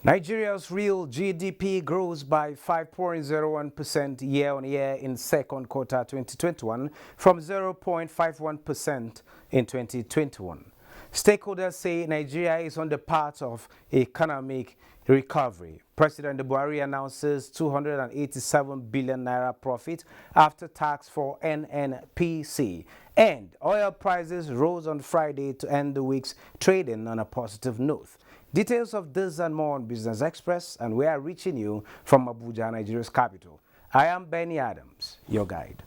Nigeria's real GDP grows by 5.01% year-on-year in second quarter 2021 from 0.51% in 2021. Stakeholders say Nigeria is on the path of economic recovery. President Buhari announces 287 billion naira profit after tax for NNPC. And oil prices rose on Friday to end the week's trading on a positive note. Details of this and more on Business Express, and we are reaching you from Abuja, Nigeria's capital. I am Benny Adams, your guide.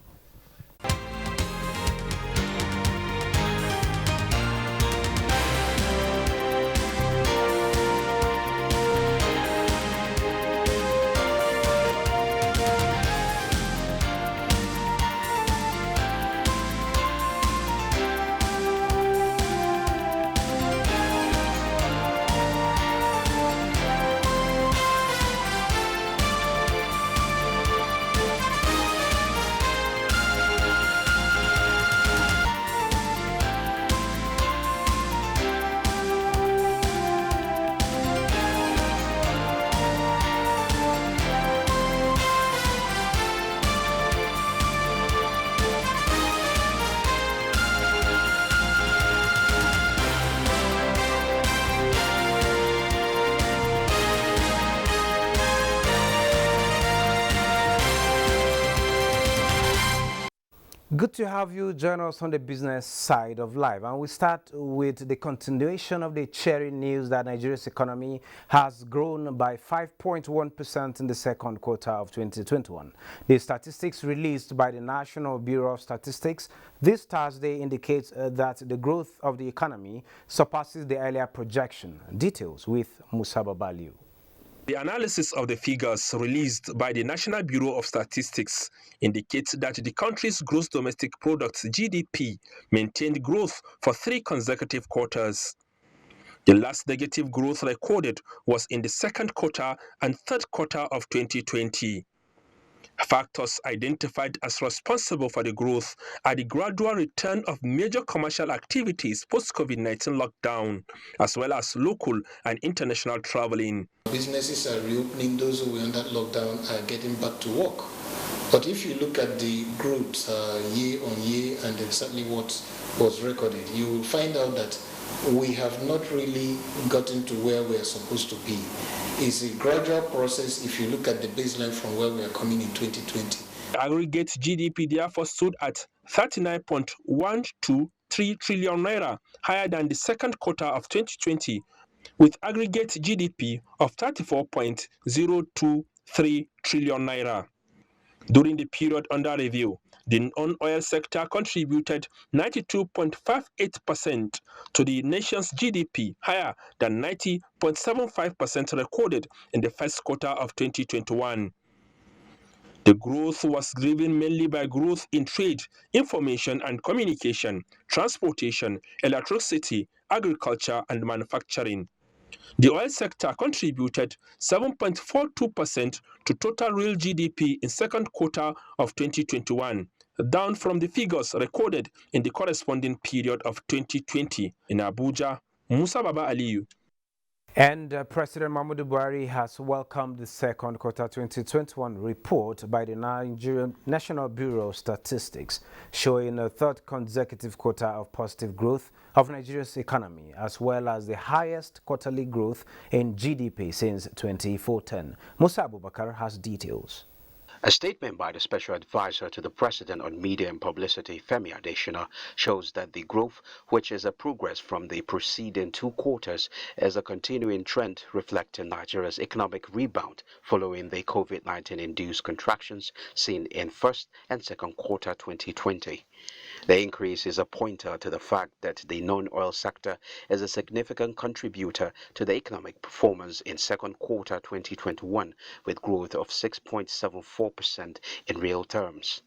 Good to have you join us on the business side of life, and we start with the continuation of the cheering news that Nigeria's economy has grown by 5.1% in the second quarter of 2021. The statistics released by the National Bureau of Statistics this Thursday indicates that the growth of the economy surpasses the earlier projection. Details with Musa Babaliu. The analysis of the figures released by the National Bureau of Statistics indicates that the country's gross domestic product (GDP) maintained growth for 3 consecutive quarters. The last negative growth recorded was in the second quarter and third quarter of 2020. Factors identified as responsible for the growth are the gradual return of major commercial activities post-COVID-19 lockdown, as well as local and international traveling. Businesses are reopening. Those who were under lockdown are getting back to work. But if you look at the growth year on year and exactly what was recorded, you will find out that we have not really gotten to where we are supposed to be. It's a gradual process if you look at the baseline from where we are coming in 2020. The aggregate GDP therefore stood at 39.123 trillion naira, higher than the second quarter of 2020, with aggregate GDP of 34.023 trillion naira. During the period under review, the non-oil sector contributed 92.58% to the nation's GDP, higher than 90.75% recorded in the first quarter of 2021. The growth was driven mainly by growth in trade, information and communication, transportation, electricity, agriculture, and manufacturing. The oil sector contributed 7.42% to total real GDP in second quarter of 2021, down from the figures recorded in the corresponding period of 2020. In Abuja, Musa Baba Aliyu. And President Muhammadu Buhari has welcomed the second quarter 2021 report by the Nigerian National Bureau of Statistics, showing a third consecutive quarter of positive growth of Nigeria's economy, as well as the highest quarterly growth in GDP since 2014. Musa Abubakar has details. A statement by the Special Advisor to the President on Media and Publicity, Femi Adesina, shows that the growth, which is a progress from the preceding 2 quarters, is a continuing trend reflecting Nigeria's economic rebound following the COVID-19-induced contractions seen in first and second quarter 2020. The increase is a pointer to the fact that the non-oil sector is a significant contributor to the economic performance in second quarter 2021, with growth of 6.74% in real terms.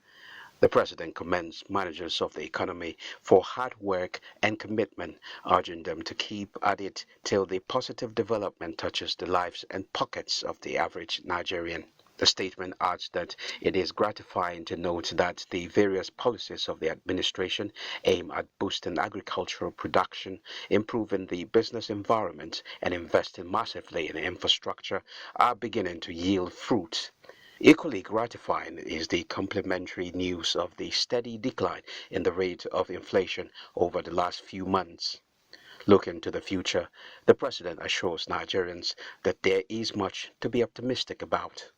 The President commends managers of the economy for hard work and commitment, urging them to keep at it till the positive development touches the lives and pockets of the average Nigerian. The statement adds that it is gratifying to note that the various policies of the administration aim at boosting agricultural production, improving the business environment, and investing massively in infrastructure are beginning to yield fruit. Equally gratifying is the complementary news of the steady decline in the rate of inflation over the last few months. Looking to the future, the President assures Nigerians that there is much to be optimistic about.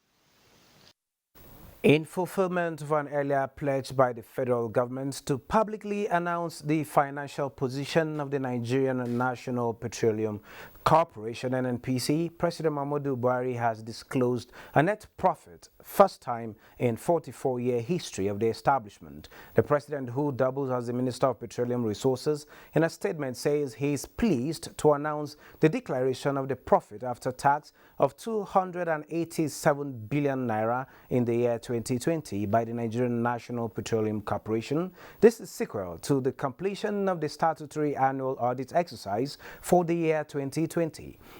In fulfillment of an earlier pledge by the federal government to publicly announce the financial position of the Nigerian National Petroleum Corporation (NNPC), President Muhammadu Buhari has disclosed a net profit, first time in 44-year history of the establishment. The president, who doubles as the Minister of Petroleum Resources, in a statement says he is pleased to announce the declaration of the profit after tax of 287 billion naira in the year 2020 by the Nigerian National Petroleum Corporation. This is sequel to the completion of the statutory annual audit exercise for the year 2020.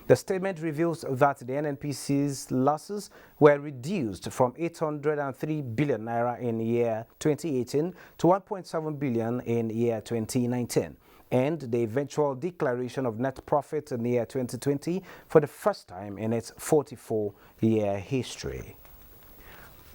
The statement reveals that the NNPC's losses were reduced from 803 billion naira in year 2018 to 1.7 billion in year 2019. And the eventual declaration of net profit in the year 2020 for the first time in its 44-year history.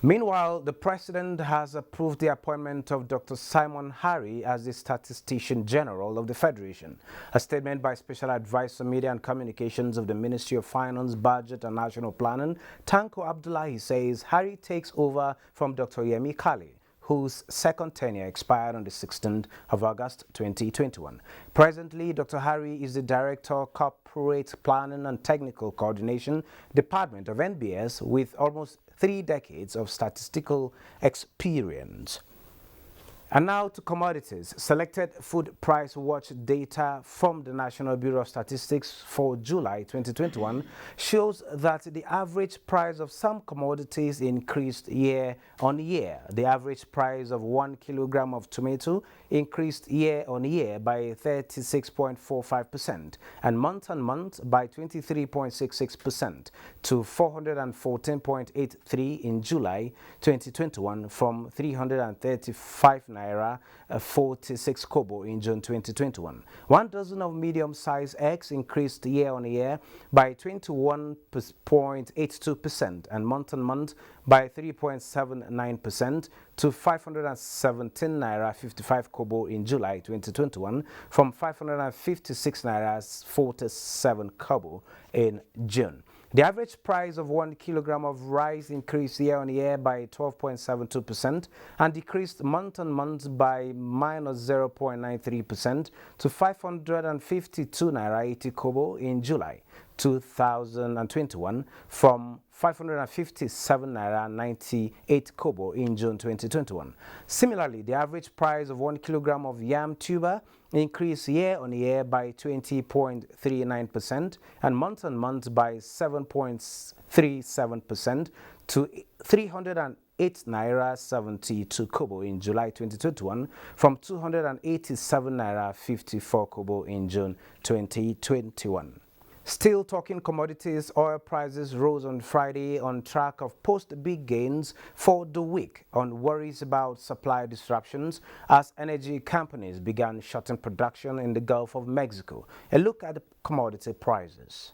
Meanwhile, the President has approved the appointment of Dr. Simon Harry as the Statistician General of the Federation. A statement by Special Advisor Media and Communications of the Ministry of Finance, Budget and National Planning, Tanko Abdullahi, says Harry takes over from Dr. Yemi Kali, whose second tenure expired on the 16th of August 2021. Presently, Dr. Harry is the Director, Corporate Planning and Technical Coordination, Department of NBS, with almost 3 decades of statistical experience. And now to commodities. Selected food price watch data from the National Bureau of Statistics for July 2021 shows that the average price of some commodities increased year on year. The average price of 1 kilogram of tomato increased year on year by 36.45% and month on month by 23.66% to 414.83 in July 2021 from 335 naira 46 kobo in June 2021. 1 dozen of medium-sized eggs increased year on year by 21.82% and month on month by 3.79% to 517 naira 55 kobo in July 2021 from 556 naira 47 kobo in June. The average price of 1 kilogram of rice increased year on year by 12.72% and decreased month on month by minus 0.93% to 552 naira 80 kobo in July 2021 from 557 naira 98 kobo in June 2021. Similarly, the average price of 1 kilogram of yam tuber increased year on year by 20.39% and month on month by 7.37% to 308 naira 72 kobo in July 2021 from 287 naira 54 kobo in June 2021. Still talking commodities, oil prices rose on Friday on track of post-big gains for the week on worries about supply disruptions as energy companies began shutting production in the Gulf of Mexico. A look at the commodity prices.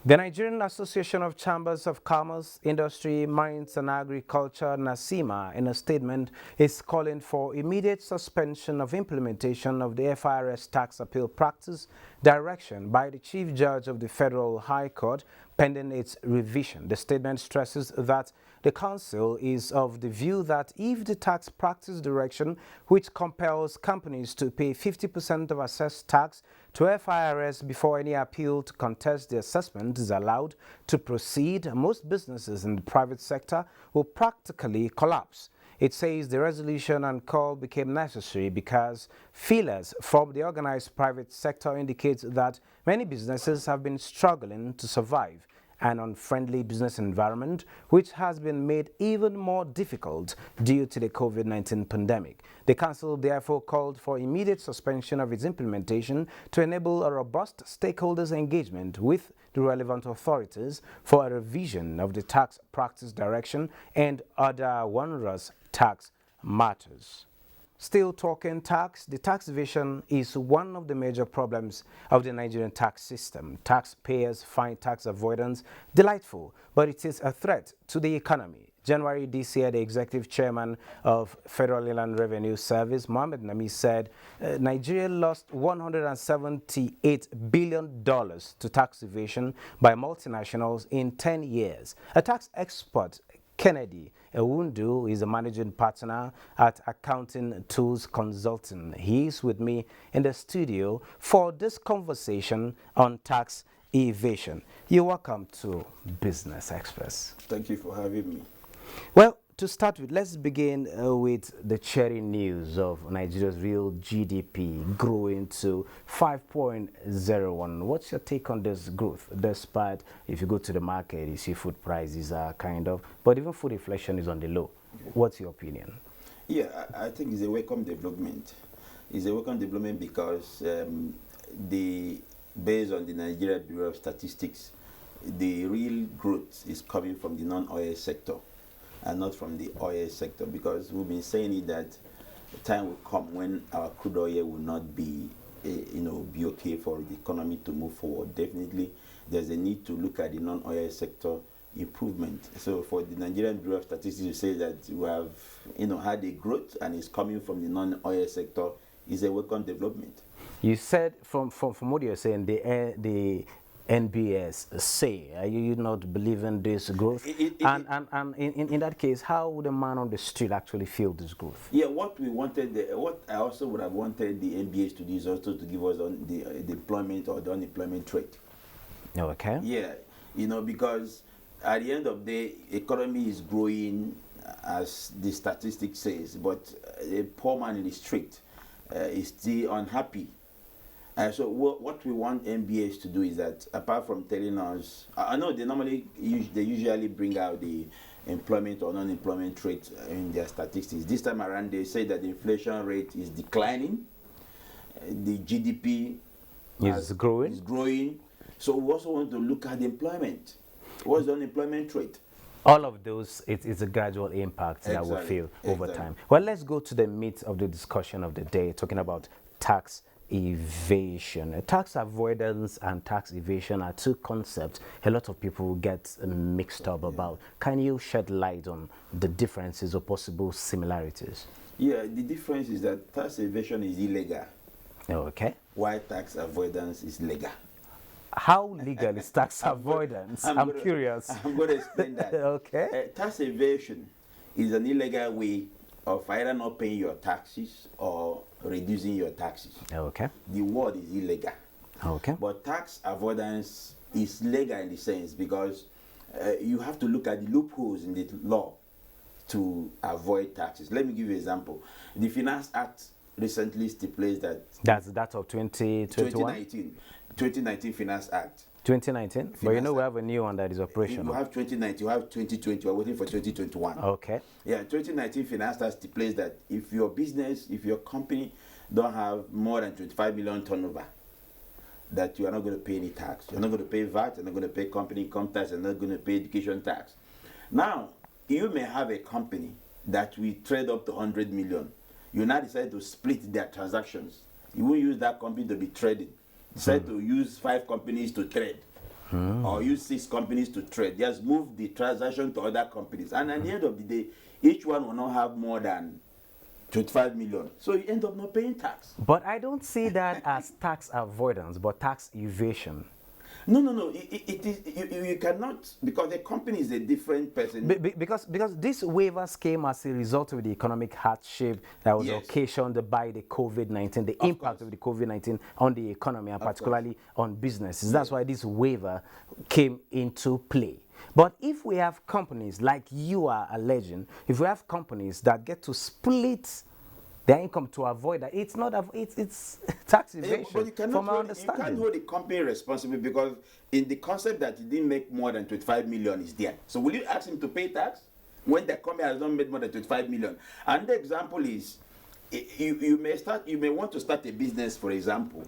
The Nigerian Association of Chambers of Commerce, Industry, Mines and Agriculture, NASIMA, in a statement, is calling for immediate suspension of implementation of the FIRS tax appeal practice direction by the Chief Judge of the Federal High Court pending its revision. The statement stresses that the Council is of the view that if the tax practice direction, which compels companies to pay 50% of assessed tax to FIRS before any appeal to contest the assessment is allowed to proceed, most businesses in the private sector will practically collapse. It says the resolution and call became necessary because feelers from the organized private sector indicates that many businesses have been struggling to survive an unfriendly business environment, which has been made even more difficult due to the COVID-19 pandemic. The Council therefore called for immediate suspension of its implementation to enable a robust stakeholders' engagement with the relevant authorities for a revision of the tax practice direction and other onerous tax matters. Still talking tax, the tax evasion is one of the major problems of the Nigerian tax system. Taxpayers find tax avoidance delightful, but it is a threat to the economy. January this year, the executive chairman of Federal Inland Revenue Service, Mohammed Nami, said Nigeria lost $178 billion to tax evasion by multinationals in 10 years. A tax expert, Kennedy Ewundu, is a managing partner at Accounting Tools Consulting. He is with me in the studio for this conversation on tax evasion. You're welcome to Business Express. Thank you for having me. Well, to start with, let's begin with the cheering news of Nigeria's real GDP growing to 5.01. What's your take on this growth? Despite, if you go to the market, you see food prices are but even food inflation is on the low. Okay. What's your opinion? Yeah, I think it's a welcome development. It's a welcome development because based on the Nigeria Bureau of Statistics, the real growth is coming from the non-oil sector and not from the oil sector, because we've been saying it that the time will come when our crude oil will not be, be okay for the economy to move forward. Definitely, there's a need to look at the non-oil sector improvement. So for the Nigerian Bureau of Statistics to say that we have, had a growth and it's coming from the non-oil sector is a welcome development. You said from what you're saying, the NBS say, are you not believing this growth? And in that case, how would a man on the street actually feel this growth? Yeah, what I also would have wanted the NBS to do is also to give us on the employment or the unemployment rate. Okay. Yeah, because at the end of the day, economy is growing as the statistics says, but a poor man in the street is still unhappy. So what we want MBS to do is that, apart from telling us, I know they usually bring out the employment or non-employment rate in their statistics. This time around, they say that the inflation rate is declining, the GDP is growing. So we also want to look at the employment. What's the unemployment rate? All of those, it's a gradual impact that we feel over time. Well, let's go to the meat of the discussion of the day, talking about tax evasion. Tax avoidance and tax evasion are two concepts a lot of people get mixed up about. Can you shed light on the differences or possible similarities? Yeah, the difference is that tax evasion is illegal. Okay. While tax avoidance is legal. How legal is tax avoidance? I'm curious. I'm going to explain that. Okay. Tax evasion is an illegal way of either not paying your taxes or reducing your taxes. Okay. The word is illegal. Okay. But tax avoidance is legal in the sense because you have to look at the loopholes in the law to avoid taxes. Let me give you an example. The Finance Act recently stipulates that... That's that of 2021? 2019 Finance Act. 2019? But we have a new one that is operational. You have 2019, you have 2020, we're waiting for 2021. Okay. Yeah, 2019 Finance Act stipulates that if your business, if your company don't have more than 25 million turnover, that you are not going to pay any tax. You're not going to pay VAT, you're not going to pay company income tax, you're not going to pay education tax. Now, you may have a company that will trade up to 100 million. You now decide to split their transactions. You won't use that company to be trading. Decide to use 5 companies to trade. or use 6 companies to trade. Just move the transaction to other companies. And at the end of the day, each one will not have more than 25 million. So you end up not paying tax. But I don't see that as tax avoidance, but tax evasion. No. It is you cannot, because the company is a different person. Because these waivers came as a result of the economic hardship that was occasioned by the COVID-19, the impact of the COVID-19 on the economy and particularly on businesses. That's why this waiver came into play. But if we have companies like you are alleging, if we have companies that get to split their income to avoid that, it's tax evasion. But you cannot you can't hold the company responsible, because in the concept that he didn't make more than 25 million is there. So will you ask him to pay tax when the company has not made more than 25 million? And the example is, you may want to start a business, for example,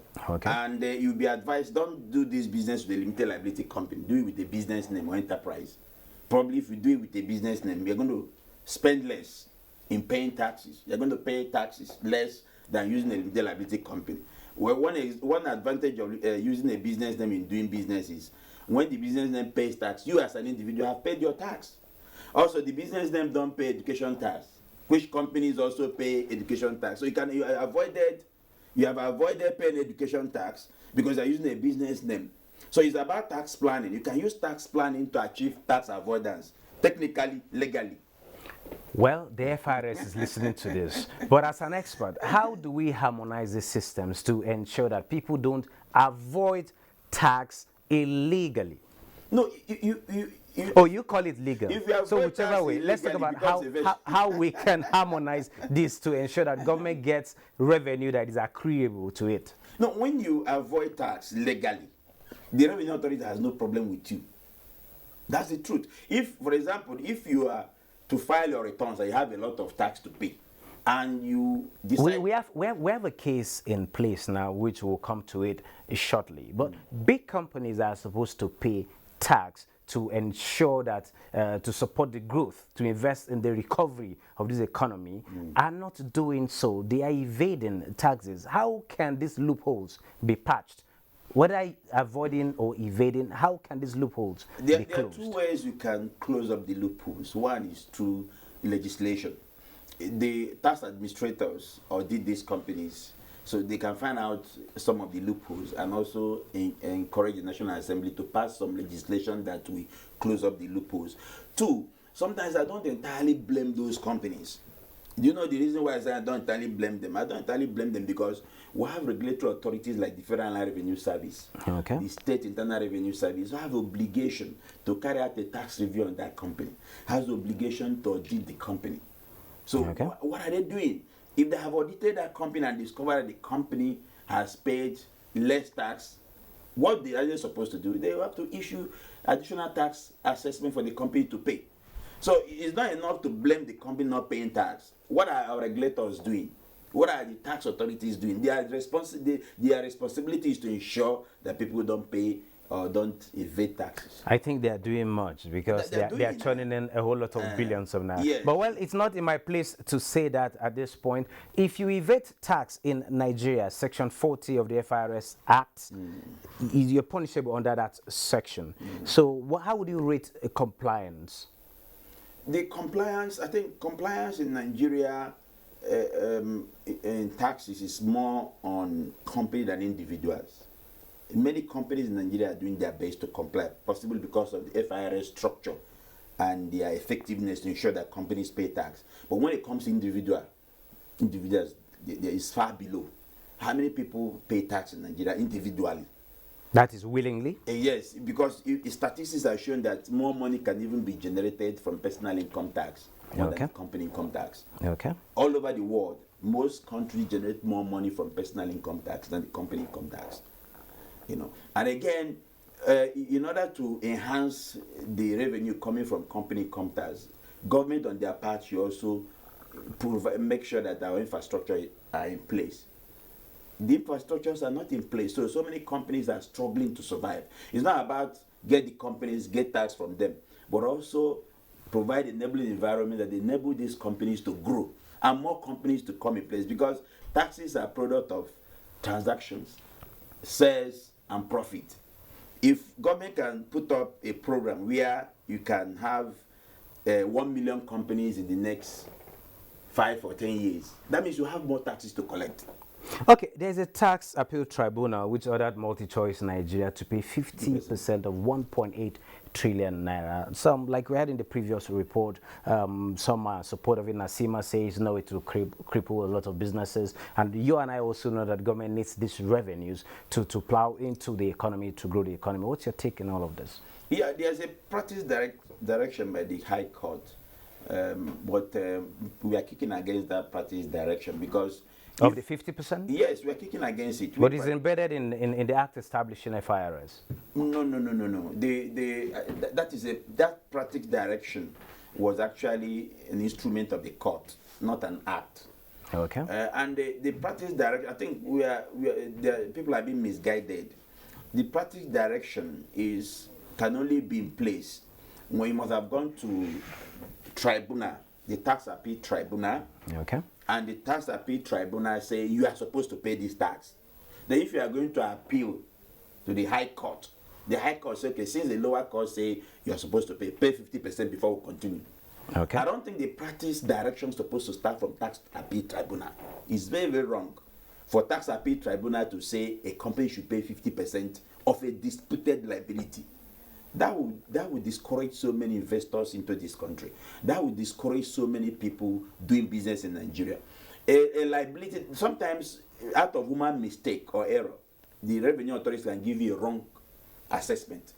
and you'll be advised, don't do this business with a limited liability company, do it with a business name or enterprise. Probably if you do it with a business name, you're going to spend less in paying taxes. You're going to pay taxes less than using a limited liability company. Well, one advantage of using a business name in doing business is, when the business name pays tax, you as an individual have paid your tax. Also, the business name don't pay education tax, which companies also pay education tax. So you have avoided paying education tax because you're using a business name. So it's about tax planning. You can use tax planning to achieve tax avoidance, technically, legally. Well, the FRS is listening to this. But as an expert, how do we harmonize the systems to ensure that people don't avoid tax illegally? No, you call it legal. So whichever way, let's talk about how we can harmonize this to ensure that government gets revenue that is accruable to it. No, when you avoid tax legally, the revenue authority has no problem with you. That's the truth. If, for example, if you are to file your returns and you have a lot of tax to pay, and you decide... We have a case in place now, which will come to it shortly. But big companies are supposed to pay tax to ensure that, to support the growth, to invest in the recovery of this economy, are not doing so. They are evading taxes. How can these loopholes be patched? Whether avoiding or evading, how can these loopholes be closed? There are 2 ways you can close up the loopholes. One is through legislation. The tax administrators audit these companies so they can find out some of the loopholes, and also encourage the National Assembly to pass some legislation that will close up the loopholes. 2, sometimes I don't entirely blame those companies. Do you know the reason why I say I don't entirely blame them? I don't entirely blame them because we have regulatory authorities like the Federal Revenue Service, the State Internal Revenue Service, who have obligation to carry out a tax review on that company, has the obligation to audit the company. So what are they doing? If they have audited that company and discovered that the company has paid less tax, what are they supposed to do? They have to issue additional tax assessment for the company to pay. So it's not enough to blame the company not paying tax. What are our regulators doing? What are the tax authorities doing? Their responsibility is to ensure that people don't pay or don't evade taxes. I think they are doing much, because they are turning in a whole lot of billions of naira. Yes. But well, it's not in my place to say that at this point. If you evade tax in Nigeria, Section 40 of the FRS Act, you're punishable under that section. So how would you rate compliance? The compliance, I think compliance in Nigeria in taxes is more on company than individuals. Many companies in Nigeria are doing their best to comply, possibly because of the FIRS structure and their effectiveness to ensure that companies pay tax. But when it comes to individuals, there is far below. How many people pay tax in Nigeria individually? That is willingly? Yes, because statistics are showing that more money can even be generated from personal income tax than company income tax. All over the world, most countries generate more money from personal income tax than the company income tax. And again, in order to enhance the revenue coming from company income tax, government on their part should also make sure that our infrastructure are in place. The infrastructures are not in place, so many companies are struggling to survive. It's not about get the companies, get tax from them, but also provide enabling environment that enable these companies to grow and more companies to come in place, because taxes are a product of transactions, sales, and profit. If government can put up a program where you can have 1 million companies in the next 5 or 10 years, that means you have more taxes to collect. Okay, there's a tax appeal tribunal which ordered multi-choice Nigeria to pay 50% of 1.8 trillion naira. Some, like we had in the previous report, some are supportive. Nasima says no, it will cripple a lot of businesses. And you and I also know that government needs these revenues to plow into the economy, to grow the economy. What's your take on all of this? Yeah, there's a practice direction by the High Court, but we are kicking against that practice direction because of the 50%? Yes, we are kicking against it. But it's embedded in the act establishing FIRS. No. That practice direction was actually an instrument of the court, not an act. Okay. And the practice direction, I think people are being misguided. The practice direction can only be in place when you must have gone to tribunal, the Tax Appeal Tribunal. Okay. And the Tax Appeal Tribunal say you are supposed to pay this tax. Then if you are going to appeal to the High Court, the High Court say, okay, since the lower court say you are supposed to pay 50% before we continue. Okay. I don't think the practice direction is supposed to start from Tax Appeal Tribunal. It's very, very wrong for Tax Appeal Tribunal to say a company should pay 50% of a disputed liability. That would discourage so many investors into this country. That would discourage so many people doing business in Nigeria. A liability, sometimes out of human mistake or error, the revenue authorities can give you a wrong assessment.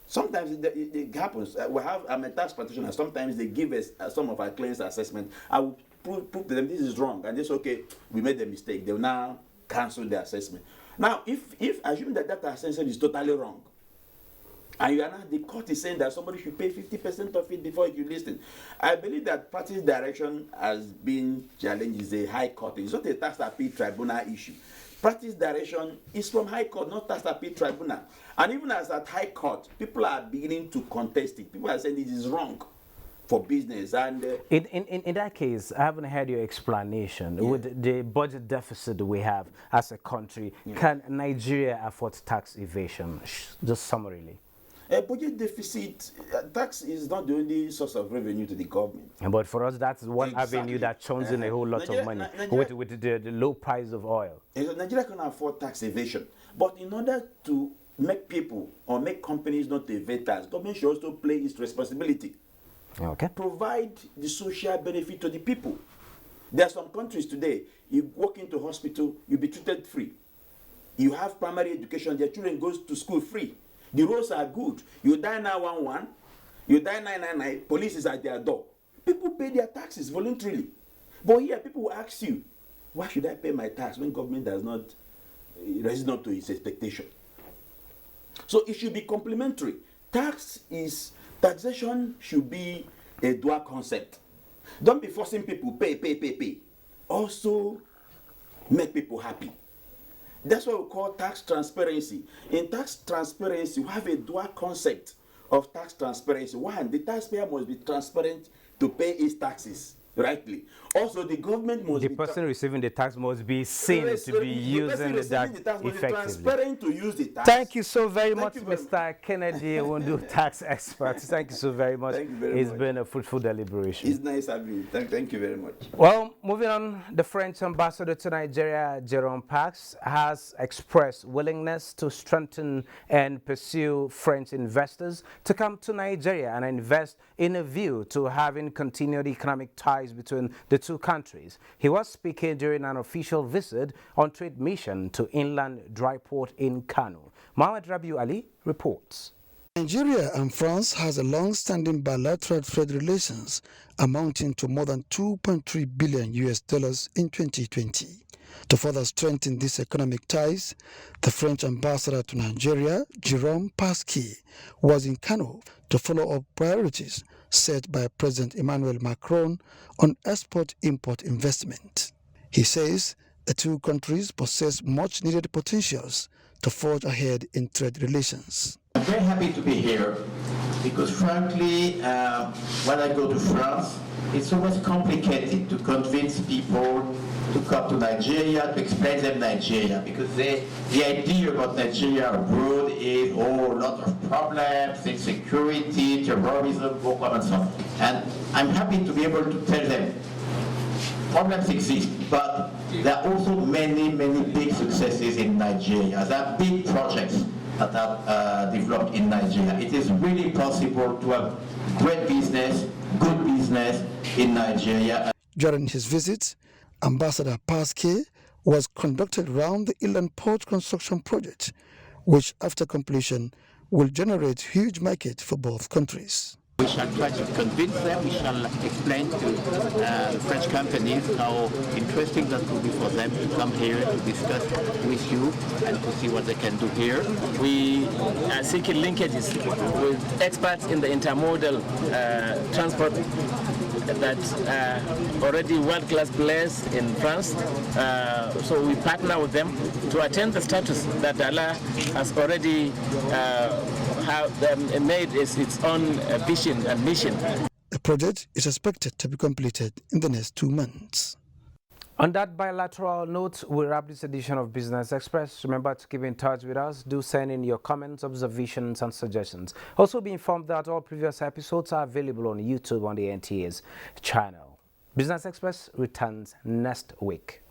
Sometimes it happens. I'm a tax practitioner. Sometimes they give us some of our clients assessment. I will prove to them this is wrong, and it's okay. We made a mistake. They will now cancel the assessment. Now, if assume that assessment is totally wrong, and the court is saying that somebody should pay 50% of it before you listen. I believe that practice direction has been challenged. It's a High Court. It's not a Tax Appeal Tribunal issue. Practice direction is from High Court, not Tax Appeal Tribunal. And even as at High Court, people are beginning to contest it. People are saying this is wrong for business. And in that case, I haven't heard your explanation. Yeah. With the budget deficit we have as a country, can Nigeria afford tax evasion? Just summarily. A budget deficit, tax is not the only source of revenue to the government. But for us, that's one avenue that churns in a whole lot of money with the low price of oil. Nigeria can afford tax evasion. But in order to make people or make companies not to evade tax, government should also play its responsibility. Okay. Provide the social benefit to the people. There are some countries today, you walk into hospital, you'll be treated free. You have primary education, their children go to school free. The roads are good. You die 911, you die 999, police is at their door. People pay their taxes voluntarily. But here, people will ask you, why should I pay my tax when government does not raise up to its expectation? So it should be complementary. Taxation should be a dual concept. Don't be forcing people pay. Also, make people happy. That's what we call tax transparency. In tax transparency, we have a dual concept of tax transparency. One, the taxpayer must be transparent to pay his taxes rightly. Also, the government must the person receiving the tax must be seen to be using that effectively. Transparent to use the tax. Thank you so very much, Mr. Kennedy Wundu, tax expert. Thank you so very much. It's been a fruitful deliberation. It's nice having you. Thank you very much. Well, moving on, the French ambassador to Nigeria, Jerome Pax, has expressed willingness to strengthen and pursue French investors to come to Nigeria and invest in a view to having continued economic ties between the two countries. He was speaking during an official visit on trade mission to inland dry port in Kano. Mohamed Rabiu Ali reports. Nigeria and France has a long-standing bilateral trade relations amounting to more than $2.3 billion in 2020. To further strengthen these economic ties, the French ambassador to Nigeria, Jerome Pax, was in Kano to follow up priorities set by President Emmanuel Macron on export-import investment. He says the two countries possess much-needed potentials to forge ahead in trade relations. I'm very happy to be here because, frankly, when I go to France, it's always complicated to convince people to come to Nigeria, to explain them Nigeria, because the idea about Nigeria abroad is, a lot of problems, insecurity, terrorism, Boko Haram, and so on. And I'm happy to be able to tell them problems exist, but there are also many, many big successes in Nigeria. There are big projects that are developed in Nigeria. It is really possible to have great business, good business in Nigeria. During his visit, Ambassador Pasque was conducted around the Inland Port construction project, which after completion will generate huge market for both countries. We shall try to convince them, we shall explain to the French companies how interesting that will be for them to come here to discuss with you and to see what they can do here. We are seeking linkages with experts in the intermodal transport that already world-class players in France. So we partner with them to attain the status that Allah has already made its own vision and mission. The project is expected to be completed in the next 2 months. On that bilateral note, we wrap this edition of Business Express. Remember to keep in touch with us. Do send in your comments, observations, and suggestions. Also be informed that all previous episodes are available on YouTube on the NTA's channel. Business Express returns next week.